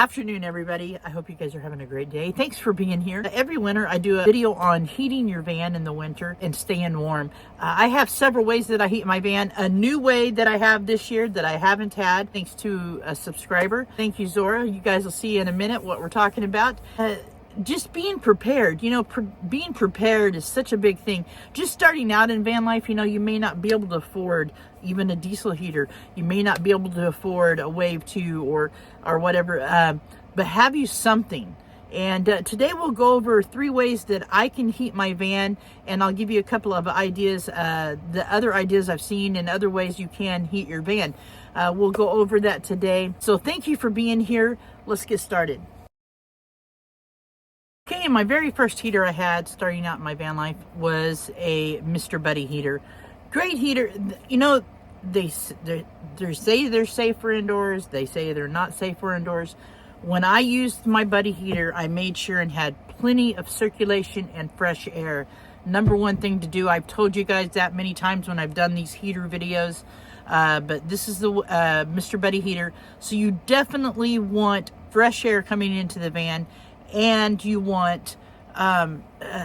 afternoon, everybody. I hope you guys are having a great day. Thanks for being here. Every winter, I do a video on heating your van in the winter and staying warm. I have several ways that I heat my van. A new way that I have this year that I haven't had, thanks to a subscriber. Thank you, Zora. You guys will see in a minute what we're talking about. Just being prepared, being prepared is such a big thing. Just starting out in van life, you may not be able to afford even a diesel heater. You may not be able to afford a Wave 2 or whatever, but have you something. And today we'll go over 3 ways that I can heat my van, and I'll give you a couple of ideas, the other ideas I've seen and other ways you can heat your van. We'll go over that today. So thank you for being here. Let's get started. Okay, my very first heater I had starting out in my van life was a Mr. Buddy heater. Great heater. They say they're safe for indoors. They say they're not safe for indoors. When I used my Buddy heater, I made sure and had plenty of circulation and fresh air. Number one thing to do. I've told you guys that many times when I've done these heater videos. But this is the Mr. Buddy heater. So you definitely want fresh air coming into the van, and you want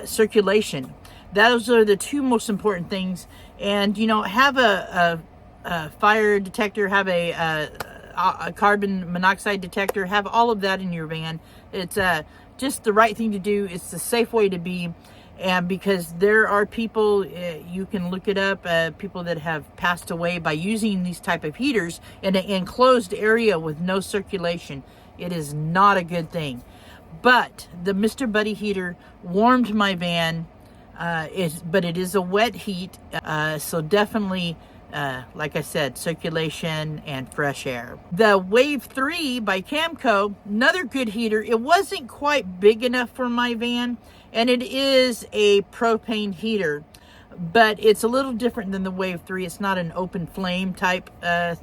circulation. Those are the 2 most important things. And have a fire detector, have a carbon monoxide detector, have all of that in your van. It's just the right thing to do. It's the safe way to be. And because there are people, you can look it up, people that have passed away by using these type of heaters in an enclosed area with no circulation. It is not a good thing. But the Mr. Buddy heater warmed my van, but it is a wet heat, so definitely, like I said, circulation and fresh air. The Wave 3 by Camco, another good heater. It wasn't quite big enough for my van, and it is a propane heater, but it's a little different than the Wave 3. It's not an open flame type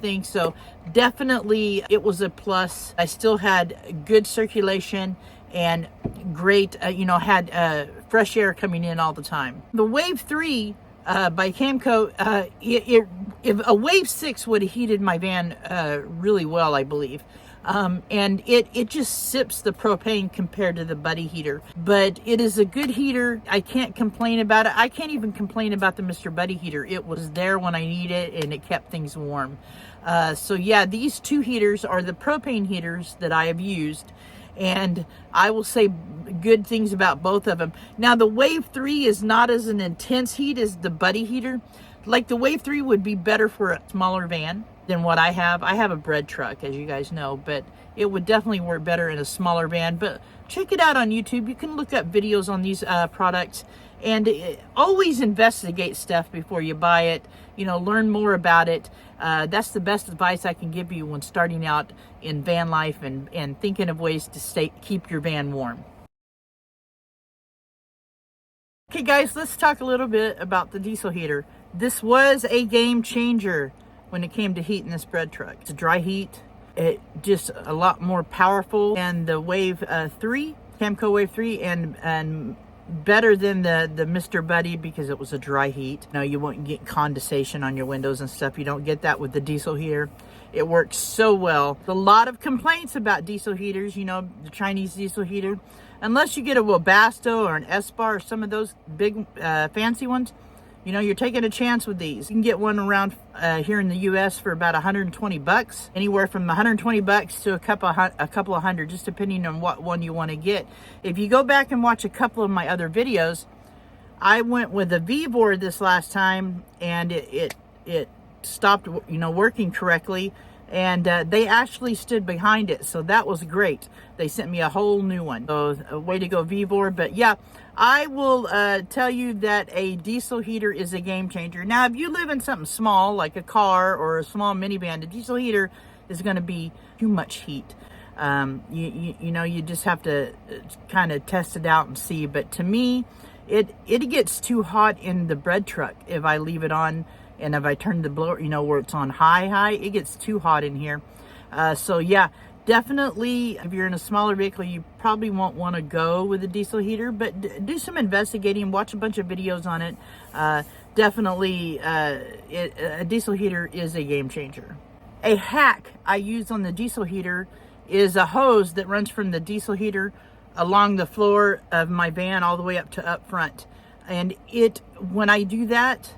thing, so definitely it was a plus. I still had good circulation and great, had fresh air coming in all the time. The Wave 3 by Camco, if a Wave 6 would have heated my van really well, I believe. And it just sips the propane compared to the Buddy heater. But it is a good heater. I can't complain about it. I can't even complain about the Mr. Buddy heater. It was there when I need it, and it kept things warm. So yeah, these 2 heaters are the propane heaters that I have used. And I will say good things about both of them. Now, the Wave 3 is not as an intense heat as the Buddy heater. Like, the Wave 3 would be better for a smaller van than what I have. I have a bread truck, as you guys know, but it would definitely work better in a smaller van. But check it out on YouTube. You can look up videos on these products, and always investigate stuff before you buy it. Learn more about it. That's the best advice I can give you when starting out in van life and thinking of ways to keep your van warm. Okay, guys, let's talk a little bit about the diesel heater. This was a game changer when it came to heating this bread truck. It's a dry heat. It just a lot more powerful than the Wave 3, Camco Wave 3, and better than the Mr. Buddy because it was a dry heat. You won't get condensation on your windows and stuff. You don't get that with the diesel heater. It works so well. A lot of complaints about diesel heaters, the Chinese diesel heater. Unless you get a Webasto or an Espar or some of those big fancy ones, you're taking a chance with these. You can get one around here in the U.S. for about $120, anywhere from $120 to a couple of hundred, just depending on what one you want to get. If you go back and watch a couple of my other videos, I went with a V-board this last time, and it stopped, working correctly, and they actually stood behind it, so that was great. They sent me a whole new one. So a way to go, V-board. But yeah, I will tell you that a diesel heater is a game changer. Now, if you live in something small like a car or a small minivan, the diesel heater is going to be too much heat. You just have to kind of test it out and see. But to me, it gets too hot in the bread truck if I leave it on. And if I turn the blower, where it's on high, it gets too hot in here. So yeah, definitely, if you're in a smaller vehicle, you probably won't want to go with a diesel heater, but do some investigating, watch a bunch of videos on it. Definitely, a diesel heater is a game changer. A hack I use on the diesel heater is a hose that runs from the diesel heater along the floor of my van all the way up to up front. And when I do that,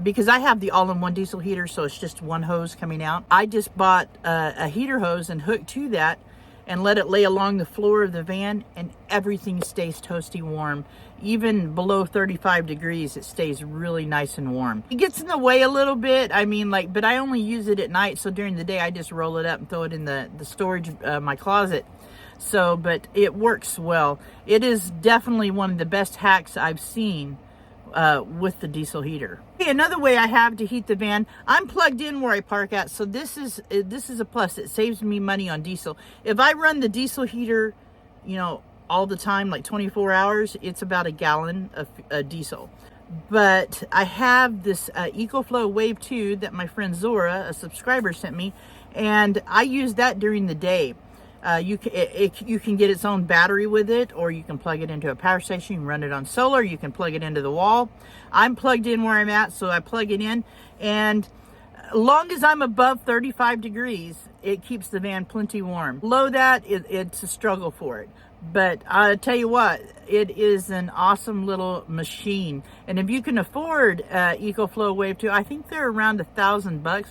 because I have the all-in-one diesel heater, so it's just one hose coming out, I just bought a heater hose and hooked to that and let it lay along the floor of the van, and everything stays toasty warm. Even below 35 degrees, it stays really nice and warm. It gets in the way a little bit, but I only use it at night, so during the day I just roll it up and throw it in the storage, my closet. So, but it works well. It is definitely one of the best hacks I've seen with the diesel heater. Okay, another way I have to heat the van, I'm plugged in where I park at, so this is a plus. It saves me money on diesel. If I run the diesel heater, all the time, like 24 hours, it's about a gallon of diesel. But I have this EcoFlow Wave 2 that my friend Zora, a subscriber, sent me, and I use that during the day. You can get its own battery with it, or you can plug it into a power station. You can run it on solar. You can plug it into the wall. I'm plugged in where I'm at, so I plug it in, and long as I'm above 35 degrees, it keeps the van plenty warm. Below that, it's a struggle for it. But I'll tell you what, it is an awesome little machine. And if you can afford EcoFlow Wave 2, I think they're around $1,000.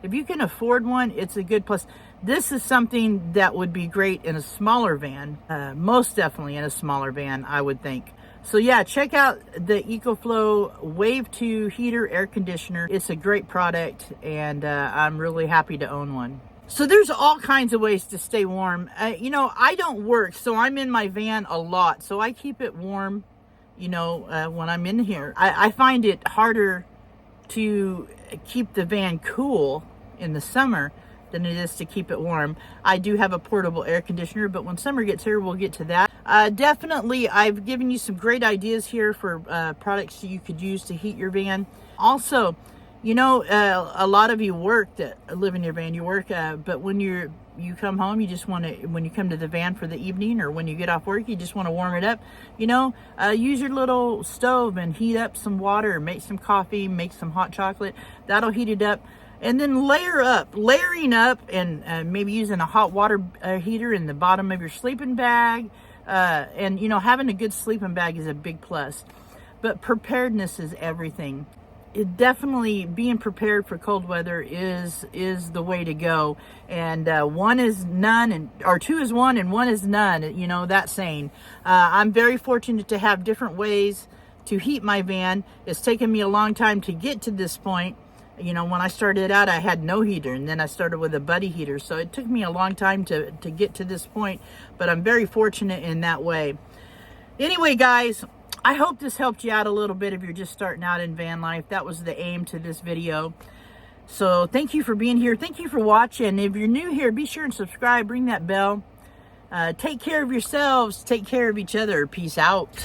If you can afford one, it's a good plus. This is something that would be great in a smaller van, most definitely in a smaller van, I would think. So yeah, check out the EcoFlow Wave 2 heater air conditioner. It's a great product, and I'm really happy to own one. So there's all kinds of ways to stay warm. I don't work, so I'm in my van a lot. So I keep it warm, when I'm in here. I find it harder to keep the van cool in the summer than it is to keep it warm. I do have a portable air conditioner, but when summer gets here, we'll get to that. Definitely, I've given you some great ideas here for products you could use to heat your van. Also, a lot of you work that live in your van, but when you come home, you just want to, when you come to the van for the evening, or when you get off work, you just want to warm it up. Use your little stove and heat up some water, make some coffee, make some hot chocolate. That'll heat it up. And then layering up, and maybe using a hot water heater in the bottom of your sleeping bag. And having a good sleeping bag is a big plus. But preparedness is everything. Definitely being prepared for cold weather is the way to go. And one is none, or two is one and one is none. That saying. I'm very fortunate to have different ways to heat my van. It's taken me a long time to get to this point. When I started out, I had no heater, and then I started with a buddy heater. So it took me a long time to get to this point, but I'm very fortunate in that way. Anyway, guys, I hope this helped you out a little bit if you're just starting out in van life. That was the aim to this video. So thank you for being here. Thank you for watching. If you're new here, be sure and subscribe. Ring that bell. Take care of yourselves. Take care of each other. Peace out.